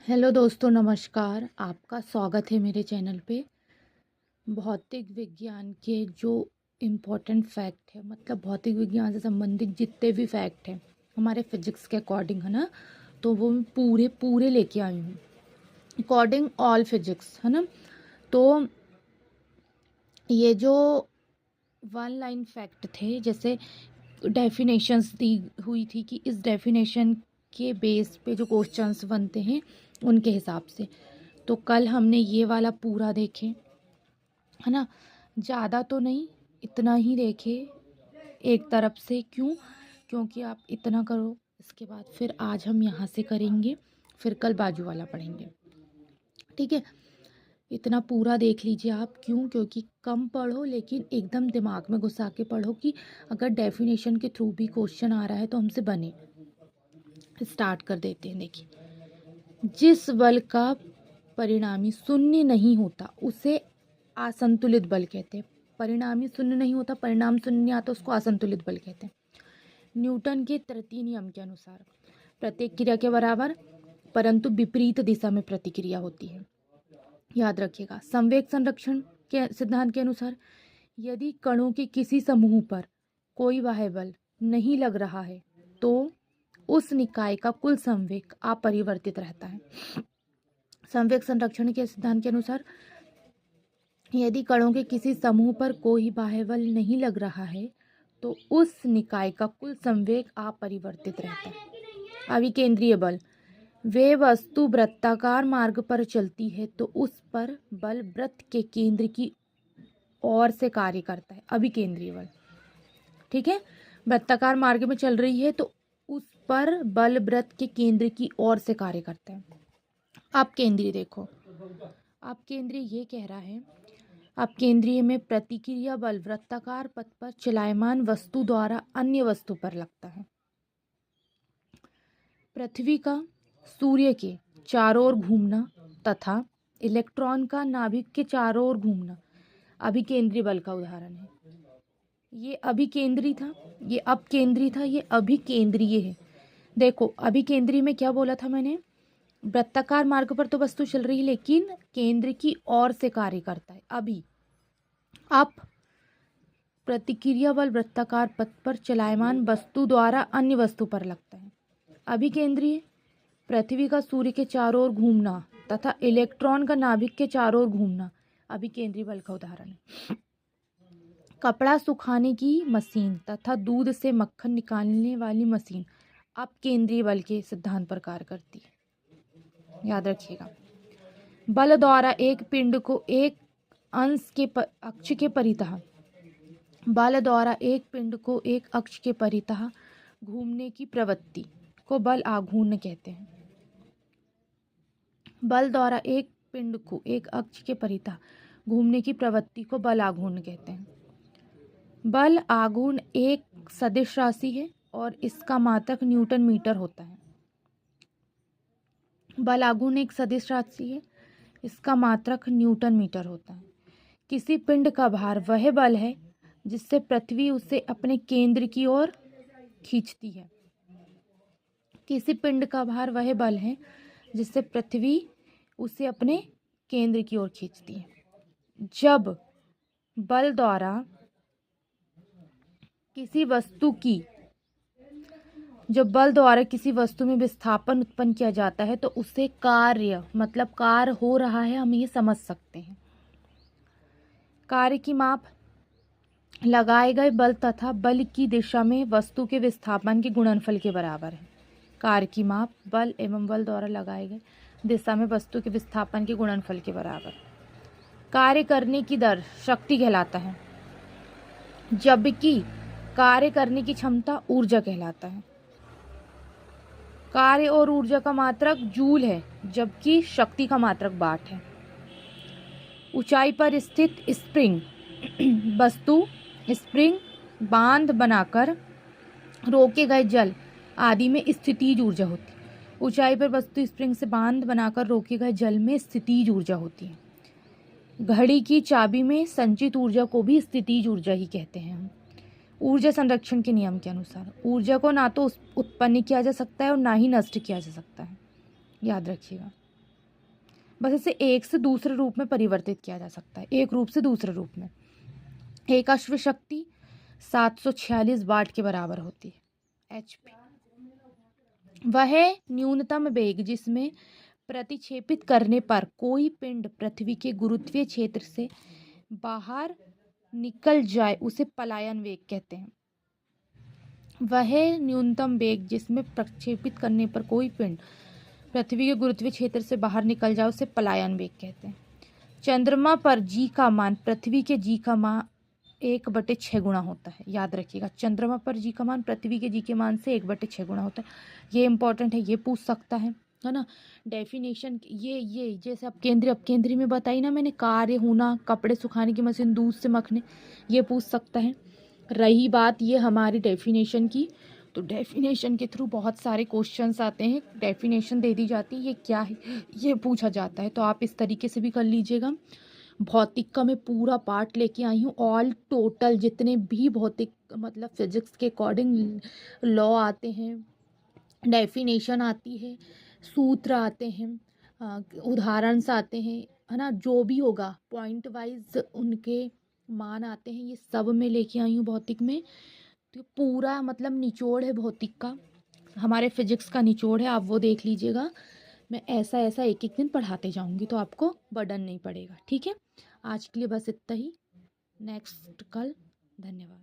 Hello दोस्तों, नमस्कार। आपका स्वागत है मेरे चैनल पे। भौतिक विज्ञान के जो इम्पोर्टेंट फैक्ट है, मतलब भौतिक विज्ञान से संबंधित जितने भी फैक्ट हैं हमारे फिजिक्स के अकॉर्डिंग, है ना, तो वो मैं पूरे पूरे लेके आई हूँ अकॉर्डिंग ऑल फिजिक्स, है ना। तो ये जो वन लाइन फैक्ट थे, जैसे डेफिनेशंस दी हुई थी कि इस डेफिनेशन के बेस पे जो क्वेश्चंस बनते हैं उनके हिसाब से, तो कल हमने ये वाला पूरा देखे, है ना। ज़्यादा तो नहीं, इतना ही देखे एक तरफ से। क्यों? क्योंकि आप इतना करो, इसके बाद फिर आज हम यहाँ से करेंगे, फिर कल बाजू वाला पढ़ेंगे, ठीक है। इतना पूरा देख लीजिए आप। क्यों? क्योंकि कम पढ़ो लेकिन एकदम दिमाग में घुसा के पढ़ो कि अगर डेफिनेशन के थ्रू भी क्वेश्चन आ रहा है तो हमसे बने। स्टार्ट कर देते हैं। देखिए, जिस बल का परिणामी शून्य नहीं होता उसे असंतुलित बल कहते हैं। परिणामी शून्य नहीं होता, परिणाम शून्य नहीं आता, उसको असंतुलित बल कहते हैं। न्यूटन के तृतीय नियम के अनुसार प्रत्येक क्रिया के बराबर परंतु विपरीत दिशा में प्रतिक्रिया होती है। याद रखिएगा। संवेग संरक्षण के सिद्धांत के अनुसार यदि कणों के किसी समूह पर कोई बाह्य बल नहीं लग रहा है तो उस निकाय का कुल संवेग अपरिवर्तित रहता है। संवेग संरक्षण के सिद्धांत के अनुसार यदि कणों के किसी समूह पर कोई बाह्य बल नहीं लग रहा है तो उस निकाय का कुल संवेग अपरिवर्तित रहता है। अभिकेंद्रीय बल, वे वस्तु वृत्ताकार मार्ग पर चलती है तो उस पर बल वृत्त के केंद्र की ओर से कार्य करता है। अभिकेंद्रीय बल, ठीक है। वृत्ताकार मार्ग में चल रही है तो उस पर बल वृत्त के केंद्र की ओर से कार्य करता है। अब केंद्रीय देखो, अब केंद्रीय ये कह रहा है, अब केंद्रीय में प्रतिक्रिया बल वृत्ताकार पथ पर चलायमान वस्तु द्वारा अन्य वस्तु पर लगता है। पृथ्वी का सूर्य के चारों ओर घूमना तथा इलेक्ट्रॉन का नाभिक के चारों ओर घूमना अभिकेंद्रीय बल का उदाहरण है। ये अभिकेंद्री था, ये अपकेंद्री था, ये अभिकेंद्रीय है। देखो, अभिकेंद्री में क्या बोला था मैंने? वृत्ताकार मार्ग पर तो वस्तु चल रही है लेकिन केंद्र की ओर से कार्य करता है। अभी अप प्रतिक्रिया बल वृत्ताकार पथ पर चलायमान वस्तु द्वारा अन्य वस्तु पर लगता है। अभिकेंद्रीय पृथ्वी का सूर्य के चारों ओर घूमना तथा इलेक्ट्रॉन का नाभिक के चारों ओर घूमना अभिकेंद्रीय बल का उदाहरण है। कपड़ा सुखाने की मशीन तथा दूध से मक्खन निकालने वाली मशीन अपकेंद्रीय बल के सिद्धांत पर कार्य करती है। याद रखिएगा। बल द्वारा एक पिंड को एक अंश के अक्ष के परितः, बल द्वारा एक पिंड को एक अक्ष के परितः घूमने की प्रवृत्ति को बल आघूर्ण कहते हैं। बल द्वारा एक पिंड को एक अक्ष के परितः घूमने की प्रवृत्ति को बल आघूर्ण कहते हैं। बल आघूर्ण एक सदिश राशि है और इसका मात्रक न्यूटन मीटर होता है। बल आघूर्ण एक सदिश राशि है, इसका मात्रक न्यूटन मीटर होता है। किसी पिंड का भार वह बल है जिससे पृथ्वी उसे अपने केंद्र की ओर खींचती है। किसी पिंड का भार वह बल है जिससे पृथ्वी उसे अपने केंद्र की ओर खींचती है। जब बल द्वारा किसी वस्तु में विस्थापन उत्पन्न किया जाता है तो उसे कार्य, मतलब कार्य हो रहा है, हम ये समझ सकते हैं। कार्य की माप लगाए गए बल तथा बल की दिशा में वस्तु के विस्थापन के गुणनफल के बराबर है। कार्य की माप बल एवं बल द्वारा लगाए गए दिशा में वस्तु के विस्थापन के गुणनफल के बराबर। कार्य करने की दर शक्ति कहलाता है, जबकि कार्य करने की क्षमता ऊर्जा कहलाता है। कार्य और ऊर्जा का मात्रक जूल है जबकि शक्ति का मात्रक वाट है। ऊंचाई पर स्थित स्प्रिंग वस्तु, स्प्रिंग, बांध बनाकर रोके गए जल आदि में स्थितिज ऊर्जा होती है। ऊंचाई पर वस्तु स्प्रिंग से बांध बनाकर रोके गए जल में स्थितिज ऊर्जा होती है। घड़ी की चाबी में संचित ऊर्जा को भी स्थितिज ऊर्जा ही कहते हैं हम। ऊर्जा संरक्षण के नियम के अनुसार ऊर्जा को ना तो उत्पन्न किया जा सकता है और ना ही नष्ट किया जा सकता है। याद रखिएगा। बस इसे एक से दूसरे रूप में परिवर्तित किया जा सकता है, एक रूप से दूसरे रूप में। एक अश्व शक्ति 746 वाट के बराबर होती है, HP। वह न्यूनतम वेग जिसमें प्रतिक्षेपित करने पर कोई पिंड पृथ्वी के गुरुत्वीय क्षेत्र से बाहर निकल जाए उसे पलायन वेग कहते हैं। वह न्यूनतम वेग जिसमें प्रक्षेपित करने पर कोई पिंड पृथ्वी के गुरुत्वीय क्षेत्र से बाहर निकल जाए उसे पलायन वेग कहते हैं। चंद्रमा पर जी का मान पृथ्वी के जी का मान 1/6 गुना होता है, याद रखिएगा। चंद्रमा पर जी का मान पृथ्वी के जी के मान से 1/6 गुना होता है। ये इंपॉर्टेंट है, ये पूछ सकता है ना। डेफिनेशन ये जैसे अपकेंद्री में बताई ना मैंने, कार्य होना, कपड़े सुखाने की मशीन, दूध से मखने, ये पूछ सकता है। रही बात ये हमारी डेफिनेशन की, तो डेफिनेशन के थ्रू बहुत सारे क्वेश्चंस आते हैं, डेफिनेशन दे दी जाती है, ये क्या है ये पूछा जाता है, तो आप इस तरीके से भी कर लीजिएगा। भौतिक का मैं पूरा पार्ट लेके आई हूँ, ऑल टोटल जितने भी भौतिक मतलब फिजिक्स के अकॉर्डिंग लॉ आते हैं, डेफिनेशन आती है, सूत्र आते हैं, उदाहरण आते हैं, है ना, जो भी होगा पॉइंट वाइज उनके मान आते हैं, ये सब मैं लेके आई हूँ भौतिक में। तो पूरा मतलब निचोड़ है भौतिक का, हमारे फिजिक्स का निचोड़ है, आप वो देख लीजिएगा। मैं ऐसा ऐसा एक एक दिन पढ़ाते जाऊंगी तो आपको बर्डन नहीं पड़ेगा, ठीक है। आज के लिए बस इतना ही, नेक्स्ट कल। धन्यवाद।